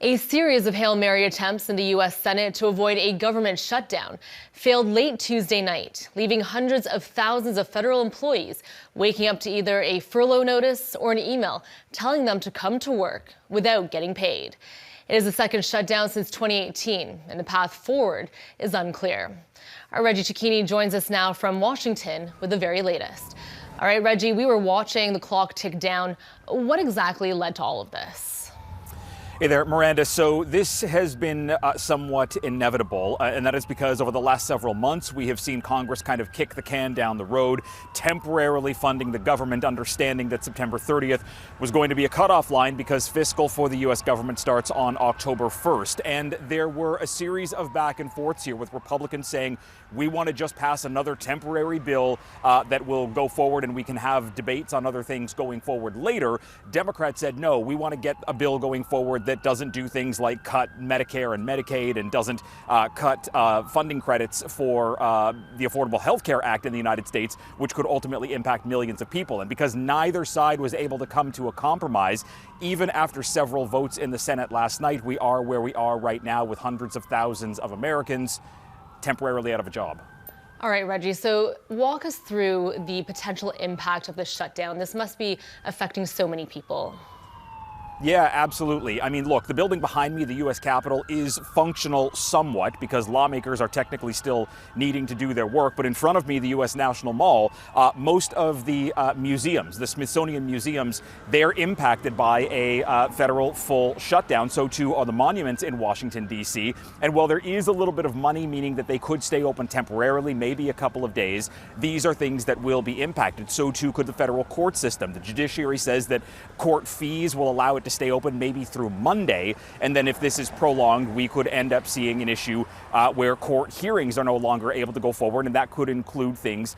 A series of Hail Mary attempts in the U.S. Senate to avoid a government shutdown failed late Tuesday night, leaving hundreds of thousands of federal employees waking up to either a furlough notice or an email telling them to come to work without getting paid. It is the second shutdown since 2018, and the path forward is unclear. Our Reggie Cecchini joins us now from Washington with the very latest. All right, Reggie, we were watching the clock tick down. What exactly led to all of this? Hey there, Miranda. So this has been somewhat inevitable, and that is because over the last several months, we have seen Congress kind of kick the can down the road, temporarily funding the government, understanding that September 30th was going to be a cutoff line because fiscal for the U.S. government starts on October 1st. And there were a series of back and forths here with Republicans saying, we want to just pass another temporary bill that will go forward and we can have debates on other things going forward later. Democrats said, no, we want to get a bill going forward that doesn't do things like cut Medicare and Medicaid and doesn't cut funding credits for the Affordable Health Care Act in the United States, which could ultimately impact millions of people. And because neither side was able to come to a compromise, even after several votes in the Senate last night, we are where we are right now with hundreds of thousands of Americans temporarily out of a job. All right, Reggie, so walk us through the potential impact of the shutdown. This must be affecting so many people. Yeah, absolutely. I mean, look, the building behind me, the U.S. Capitol, is functional somewhat because lawmakers are technically still needing to do their work. But in front of me, the U.S. National Mall, most of the museums, the Smithsonian museums, they're impacted by a federal full shutdown. So too are the monuments in Washington, D.C. And while there is a little bit of money, meaning that they could stay open temporarily, maybe a couple of days, these are things that will be impacted. So too could the federal court system. The judiciary says that court fees will allow it to stay open maybe through Monday. And then if this is prolonged, we could end up seeing an issue where court hearings are no longer able to go forward. And that could include things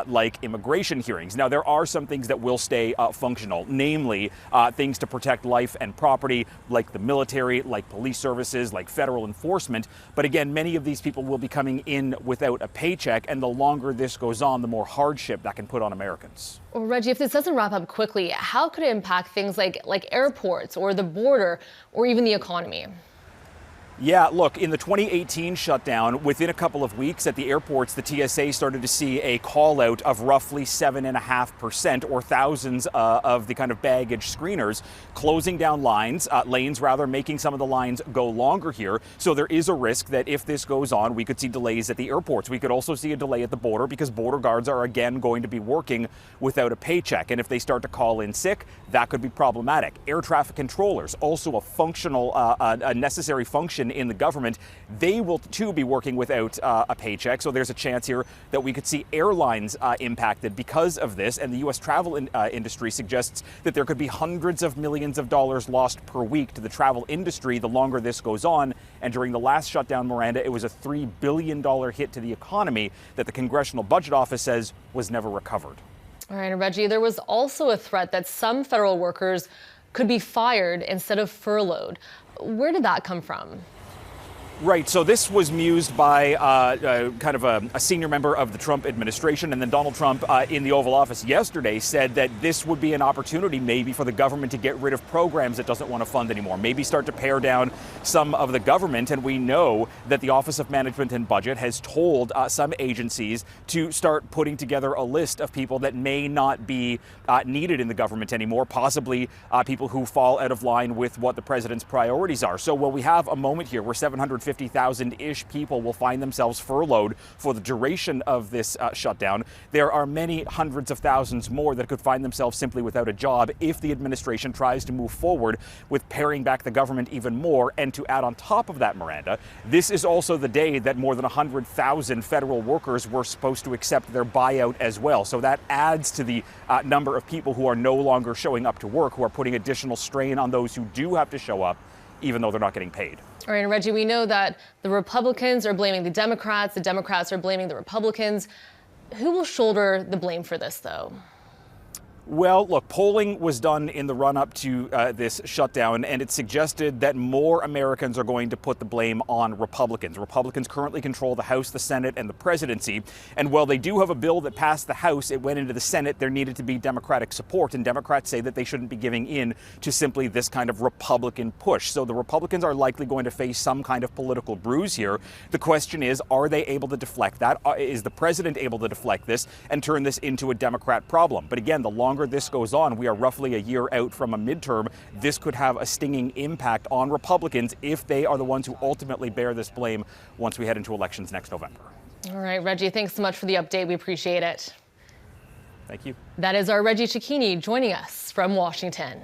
like immigration hearings. Now, there are some things that will stay functional, namely things to protect life and property, like the military, like police services, like federal enforcement. But again, many of these people will be coming in without a paycheck. And the longer this goes on, the more hardship that can put on Americans. Well, Reggie, if this doesn't wrap up quickly, how could it impact things like airports or the border or even the economy? Yeah, look, in the 2018 shutdown, within a couple of weeks at the airports, the TSA started to see a call out of roughly 7.5% or thousands of the kind of baggage screeners closing down lanes rather, making some of the lines go longer here. So there is a risk that if this goes on, we could see delays at the airports. We could also see a delay at the border because border guards are again going to be working without a paycheck. And if they start to call in sick, that could be problematic. Air traffic controllers, also a functional, a necessary function in the government, they will too be working without a paycheck. So there's a chance here that we could see airlines impacted because of this. And the U.S. travel industry suggests that there could be hundreds of millions of dollars lost per week to the travel industry the longer this goes on. And during the last shutdown, Miranda, it was a $3 billion hit to the economy that the Congressional Budget Office says was never recovered. All right, and Reggie, there was also a threat that some federal workers could be fired instead of furloughed. Where did that come from? Right. So this was mused by kind of a senior member of the Trump administration. And then Donald Trump in the Oval Office yesterday said that this would be an opportunity maybe for the government to get rid of programs it doesn't want to fund anymore, maybe start to pare down some of the government. And we know that the Office of Management and Budget has told some agencies to start putting together a list of people that may not be needed in the government anymore, possibly people who fall out of line with what the president's priorities are. So while we have a moment here where 750,000-ish people will find themselves furloughed for the duration of this shutdown, there are many hundreds of thousands more that could find themselves simply without a job if the administration tries to move forward with paring back the government even more. And to add on top of that, Miranda, this is also the day that more than 100,000 federal workers were supposed to accept their buyout as well. So that adds to the number of people who are no longer showing up to work, who are putting additional strain on those who do have to show up, even though they're not getting paid. All right, and Reggie, we know that the Republicans are blaming the Democrats are blaming the Republicans. Who will shoulder the blame for this, though? Well, look, polling was done in the run-up to this shutdown, and it suggested that more Americans are going to put the blame on Republicans. Republicans currently control the House, the Senate, and the presidency. And while they do have a bill that passed the House, it went into the Senate. There needed to be Democratic support, and Democrats say that they shouldn't be giving in to simply this kind of Republican push. So the Republicans are likely going to face some kind of political bruise here. The question is, are they able to deflect that? Is the president able to deflect this and turn this into a Democrat problem? But again, the longer this goes on, we are roughly a year out from a midterm. This could have a stinging impact on Republicans if they are the ones who ultimately bear this blame once we head into elections next November. All right, Reggie, thanks so much for the update. We appreciate it. Thank you. That is our Reggie Cecchini joining us from Washington.